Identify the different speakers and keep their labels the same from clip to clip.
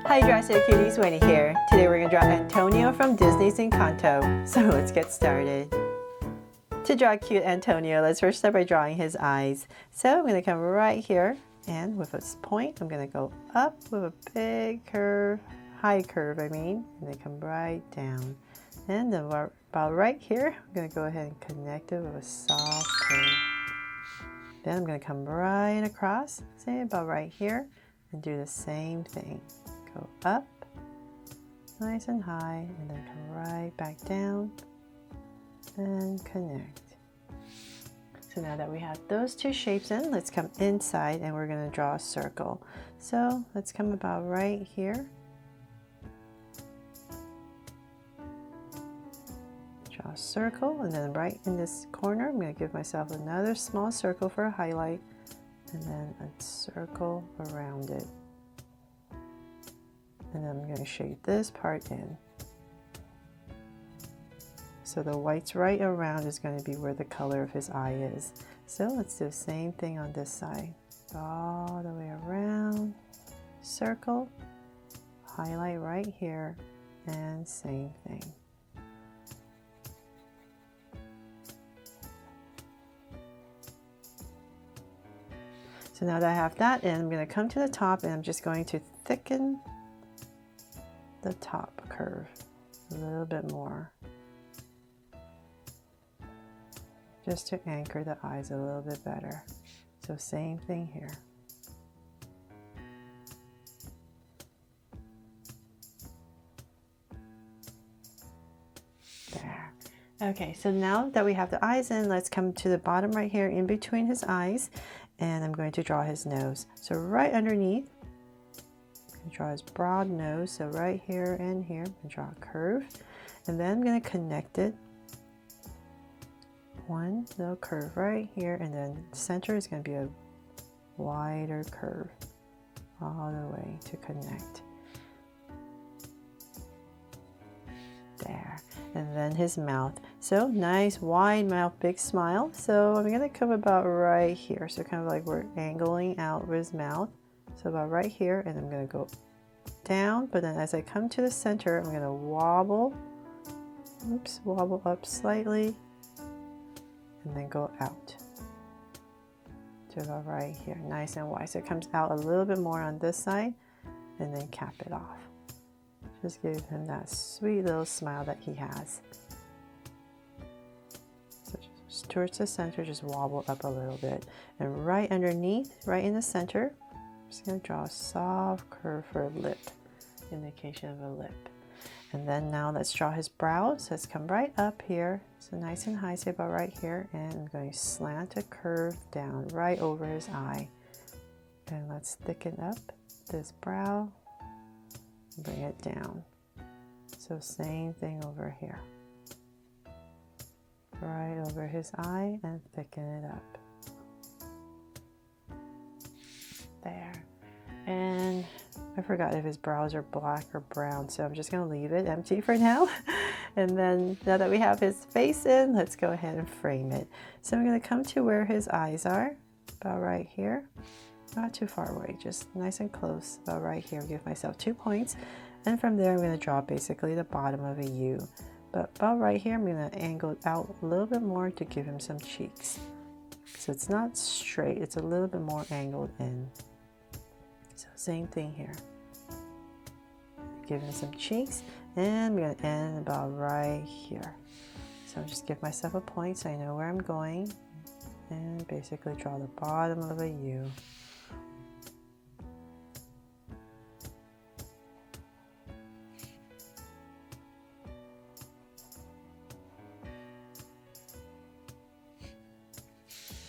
Speaker 1: Hi Drastic Cuties, Winnie here. Today we're going to draw Antonio from Disney's Encanto. So let's get started. To draw cute Antonio, let's first start by drawing his eyes. So I'm going to come right here, and with this point I'm going to go up with a big curve, high curve I mean, and then come right down. And then about right here, I'm going to go ahead and connect it with a soft curve. Then I'm going to come right across, say about right here, and do the same thing. Go up, nice and high, and then come right back down and connect. So now that we have those two shapes in, let's come inside and we're going to draw a circle. So let's come about right here. Draw a circle, and then right in this corner, I'm going to give myself another small circle for a highlight, and then a circle around it. And then I'm going to shade this part in. So the whites right around is going to be where the color of his eye is. So let's do the same thing on this side. All the way around, circle, highlight right here, and same thing. So now that I have that in, I'm going to come to the top and I'm just going to thicken the top curve a little bit more, just to anchor the eyes a little bit better. So same thing here. There. Okay, so now that we have the eyes in, let's come to the bottom right here in between his eyes, and I'm going to draw his nose. So right underneath, draw his broad nose, so right here and here, I'm going to draw a curve, and then I'm going to connect it. One little curve right here, and then the center is going to be a wider curve all the way to connect. There. And then his mouth. So nice wide mouth, big smile. So I'm going to come about right here. So kind of like we're angling out with his mouth. So about right here, and I'm going to go down, but then as I come to the center, I'm going to wobble, wobble up slightly, and then go out to about right here, nice and wide. So it comes out a little bit more on this side, and then cap it off. Just give him that sweet little smile that he has. So just towards the center, just wobble up a little bit, and right underneath, right in the center, I'm just going to draw a soft curve for a lip, indication of a lip. And then now let's draw his brows. So let's come right up here, so nice and high, say about right here, and I'm going to slant a curve down right over his eye. And let's thicken up this brow, bring it down. So same thing over here, right over his eye, and thicken it up. There. And I forgot if his brows are black or brown, so I'm just going to leave it empty for now. And then now that we have his face in, let's go ahead and frame it. So I'm going to come to where his eyes are, about right here. Not too far away, just nice and close, about right here. Give myself 2 points. And from there I'm going to draw basically the bottom of a U. But about right here I'm going to angle it out a little bit more to give him some cheeks. So it's not straight, it's a little bit more angled in. So same thing here. Give him some cheeks, and I'm going to end about right here. So just give myself a point so I know where I'm going, and basically draw the bottom of a U.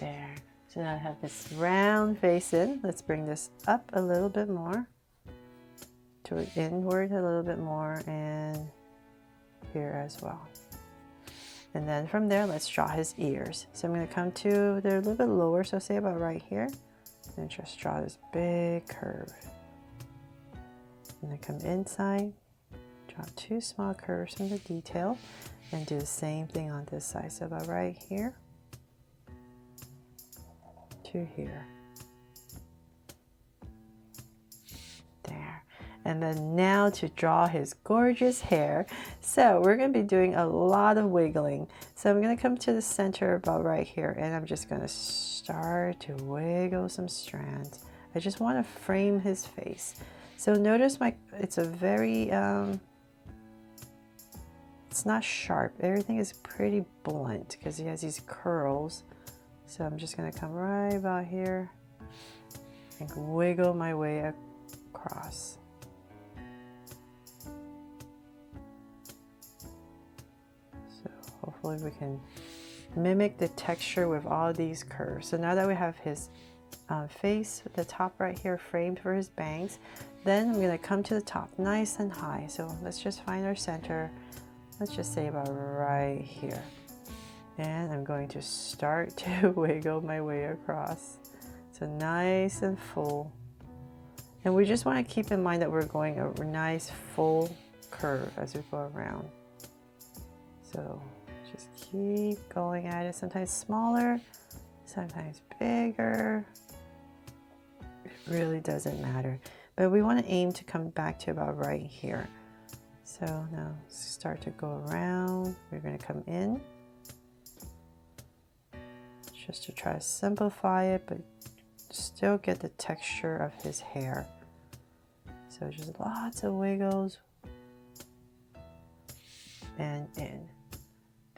Speaker 1: There. So now I have this round face in. Let's bring this up a little bit more, to inward a little bit more, and here as well. And then from there, let's draw his ears. So I'm going to come to, they're a little bit lower, so say about right here, and just draw this big curve. And then come inside, draw 2 small curves from the detail, and do the same thing on this side. So about right here to here. There. And then now to draw his gorgeous hair. So we're going to be doing a lot of wiggling. So I'm going to come to the center about right here, and I'm just going to start to wiggle some strands. I just want to frame his face. So notice it's a very, it's not sharp. Everything is pretty blunt because he has these curls. So I'm just going to come right about here and wiggle my way across. So hopefully we can mimic the texture with all these curves. So now that we have his face, the top right here framed for his bangs, then I'm going to come to the top nice and high. So let's just find our center. Let's just say about right here. And I'm going to start to wiggle my way across. So nice and full. And we just want to keep in mind that we're going a nice full curve as we go around. So just keep going at it, sometimes smaller, sometimes bigger. It really doesn't matter. But we want to aim to come back to about right here. So now start to go around. We're going to come in just to try to simplify it, but still get the texture of his hair. So just lots of wiggles and in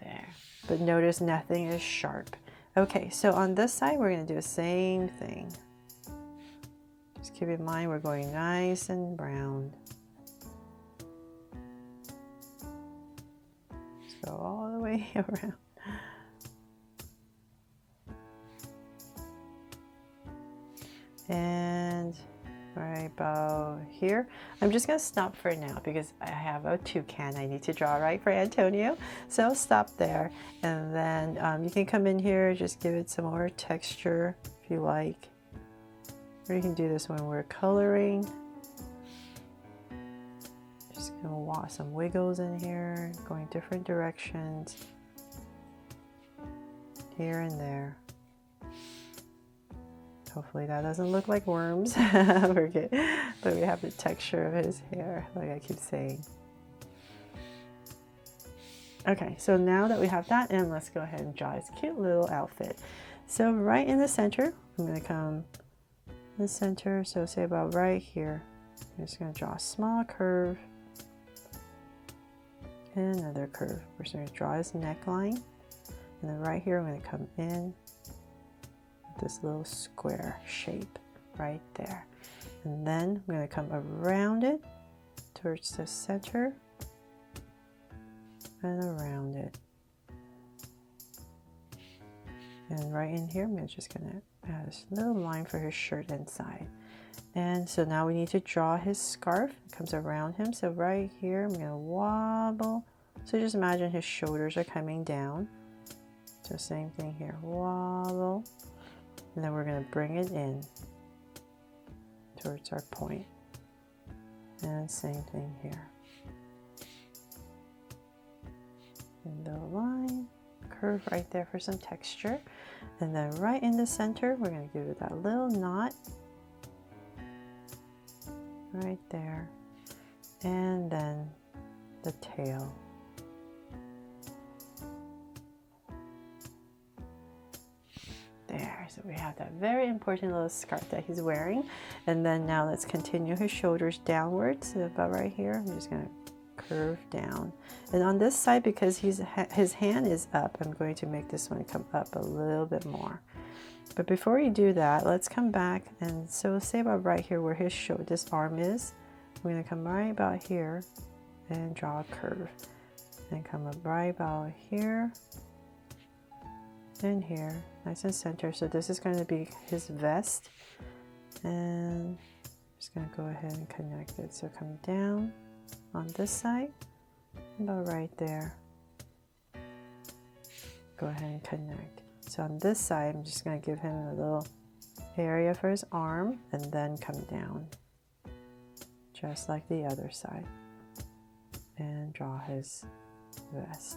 Speaker 1: there. But notice nothing is sharp. Okay, so on this side we're going to do the same thing. Just keep in mind we're going nice and brown. Just go all the way around. And right about here, I'm just going to stop for now because I have a toucan I need to draw right for Antonio. So I'll stop there, and then you can come in here, just give it some more texture if you like. Or you can do this when we're coloring. Just going to walk some wiggles in here, going different directions, here and there. Hopefully that doesn't look like worms. We're good. But we have the texture of his hair, like I keep saying. Okay, so now that we have that in, let's go ahead and draw his cute little outfit. So right in the center, I'm going to come in the center, so say about right here. I'm just going to draw a small curve and another curve. We're just going to draw his neckline, and then right here I'm going to come in this little square shape right there, and then I'm going to come around it towards the center and around it, and right in here I'm just going to add this little line for his shirt inside. And so now we need to draw his scarf. It comes around him, so right here I'm going to wobble. So just imagine his shoulders are coming down. So same thing here, wobble. And then we're going to bring it in towards our point. And same thing here. And the line, curve right there for some texture. And then right in the center, we're going to give it that little knot. Right there. And then the tail. There, so we have that very important little scarf that he's wearing. And then now let's continue his shoulders downwards. So about right here, I'm just going to curve down. And on this side, because his hand is up, I'm going to make this one come up a little bit more. But before we do that, let's come back, and so say about right here where his this arm is, we're going to come right about here and draw a curve. And come up right about here and here, nice and center. So this is going to be his vest, and I'm just going to go ahead and connect it. So come down on this side, about right there. Go ahead and connect. So on this side, I'm just going to give him a little area for his arm, and then come down, just like the other side, and draw his vest.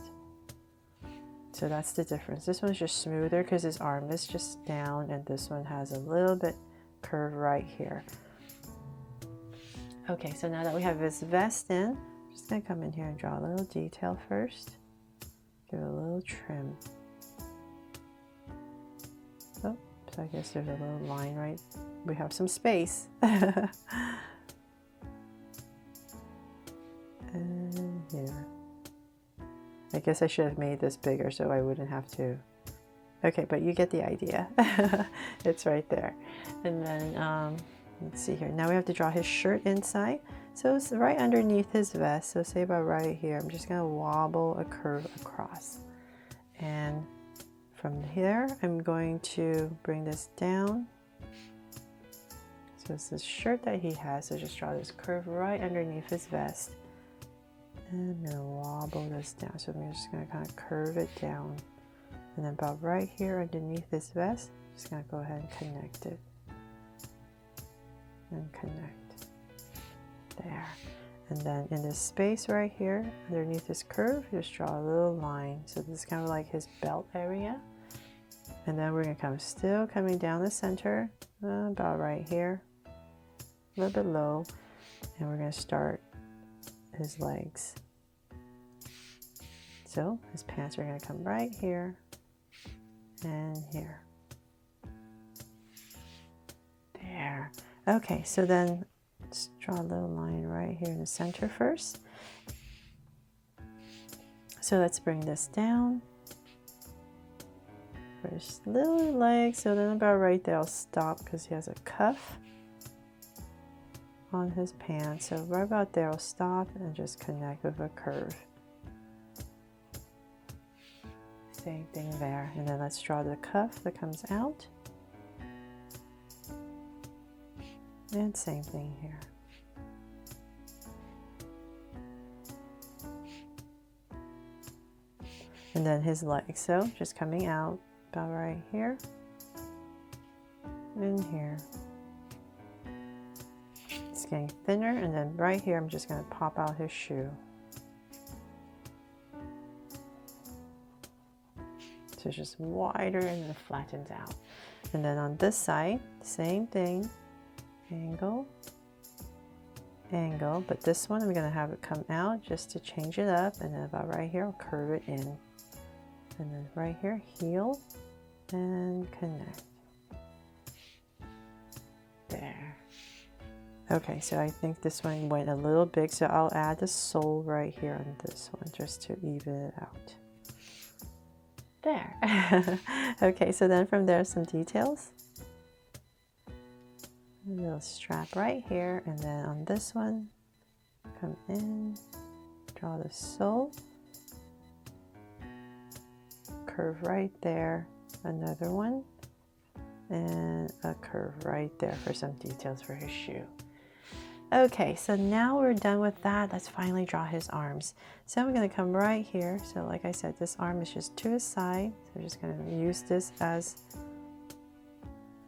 Speaker 1: So that's the difference. This one's just smoother because his arm is just down, and this one has a little bit curve right here. Okay, so now that we have his vest in, I'm just gonna come in here and draw a little detail first. Give it a little trim. Oh, so I guess there's a little line, right? We have some space. And here. I guess I should have made this bigger so I wouldn't have to. Okay, but you get the idea. It's right there. And then, let's see here. Now we have to draw his shirt inside. So it's right underneath his vest. So say about right here, I'm just gonna wobble a curve across. And from here, I'm going to bring this down. So it's this shirt that he has. So just draw this curve right underneath his vest. And I'm gonna wobble this down. So I'm just gonna kind of curve it down. And then about right here underneath this vest, I'm just gonna go ahead and connect it. And connect. There. And then in this space right here, underneath this curve, just draw a little line. So this is kind of like his belt area. And then we're gonna come still coming down the center, about right here, a little bit low. And we're gonna start his legs. So his pants are gonna come right here and here. There. Okay, so then let's draw a little line right here in the center first. So let's bring this down. First little leg, so then about right there I'll stop because he has a cuff on his pants. So right about there I'll stop and just connect with a curve. Same thing there. And then let's draw the cuff that comes out. And same thing here. And then his legs, so just coming out about right here and here. It's getting thinner, and then right here I'm just going to pop out his shoe. So it's just wider and then flattens out. And then on this side, same thing. Angle, angle, but this one I'm going to have it come out just to change it up, and then about right here I'll curve it in. And then right here, heel and connect. There. Okay, so I think this one went a little big, so I'll add the sole right here on this one just to even it out. There. Okay, so then from there, some details. A little strap right here, and then on this one, come in, draw the sole, curve right there, another one, and a curve right there for some details for his shoe. Okay, so now we're done with that. Let's finally draw his arms. So I'm going to come right here. So like I said, this arm is just to his side. So we're just going to use this as,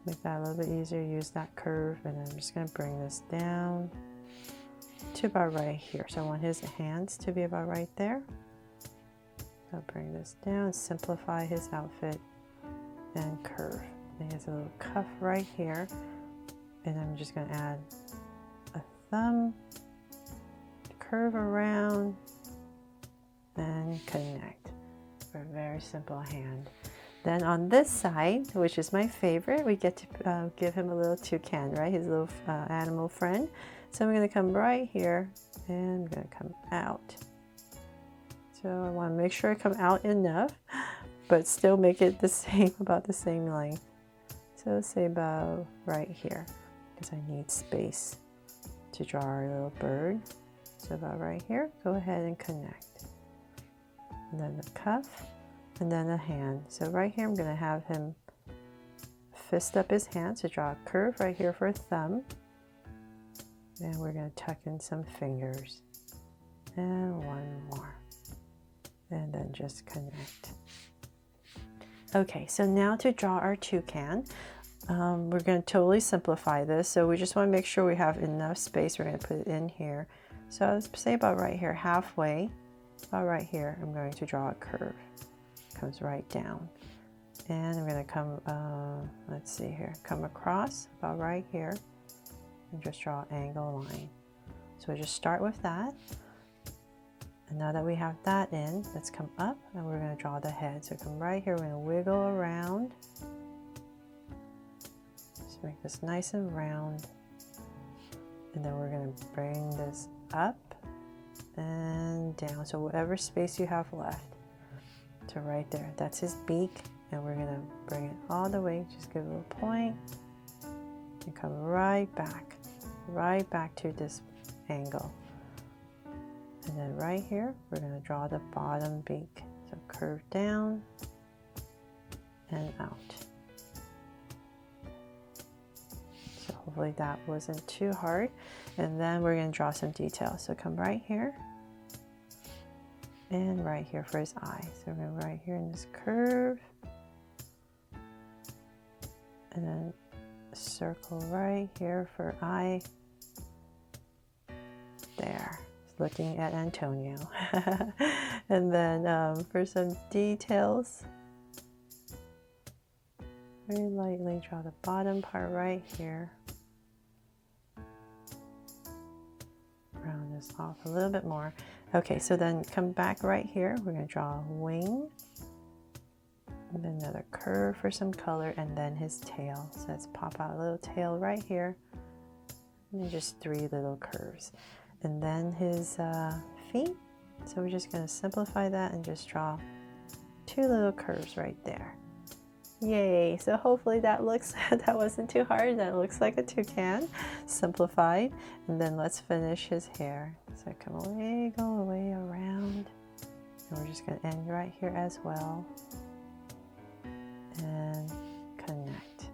Speaker 1: make that a little bit easier, use that curve, and then I'm just going to bring this down to about right here. So I want his hands to be about right there. So bring this down, simplify his outfit, and curve. And he has a little cuff right here, and I'm just going to add a thumb, curve around, and connect for a very simple hand. Then on this side, which is my favorite, we get to give him a little toucan, right? His little animal friend. So I'm going to come right here, and I'm going to come out. So I want to make sure I come out enough, but still make it the same, about the same length. So say about right here, because I need space to draw our little bird. So about right here, go ahead and connect. And then the cuff, and then the hand. So right here, I'm going to have him fist up his hand to draw a curve right here for a thumb. And we're going to tuck in some fingers. And one more. And then just connect. Okay, so now to draw our toucan. We're going to totally simplify this. So we just want to make sure we have enough space. We're going to put it in here. So let's say about right here, halfway. About right here, I'm going to draw a curve. Comes right down. And I'm going to come, let's see here, come across about right here and just draw an angle line. So we'll just start with that. And now that we have that in, let's come up and we're going to draw the head. So come right here, we're going to wiggle around. Just make this nice and round. And then we're going to bring this up and down. So whatever space you have left. So right there, that's his beak. And we're going to bring it all the way. Just give it a little point. And come right back to this angle. And then right here, we're going to draw the bottom beak. So curve down and out. So hopefully that wasn't too hard. And then we're going to draw some details. So come right here and right here for his eye. So we're going to right here in this curve. And then circle right here for eye. There. Looking at Antonio. And then for some details, very lightly draw the bottom part right here. Round this off a little bit more. Okay, so then come back right here. We're going to draw a wing. And then another curve for some color, and then his tail. So let's pop out a little tail right here. And then just 3 little curves. And then his feet. So we're just going to simplify that and just draw 2 little curves right there. Yay! So hopefully that looks, that wasn't too hard. That looks like a toucan, simplified. And then let's finish his hair. So come away, go away around. And we're just going to end right here as well. And connect.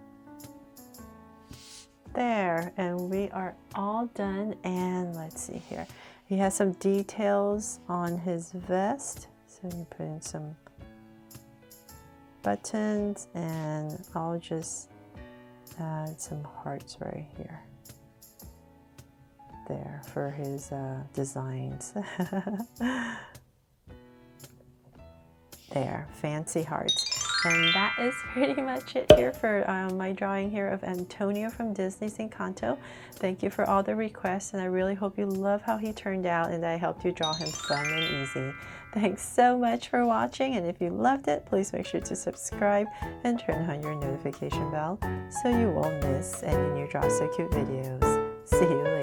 Speaker 1: There, and we are all done. And let's see here, he has some details on his vest, so you put in some buttons, and I'll just add some hearts right here there for his designs. There, fancy hearts. And that is pretty much it here for my drawing here of Antonio from Disney's Encanto. Thank you for all the requests, and I really hope you love how he turned out and that I helped you draw him fun and easy. Thanks so much for watching, and if you loved it, please make sure to subscribe and turn on your notification bell so you won't miss any new Draw So Cute videos. See you later.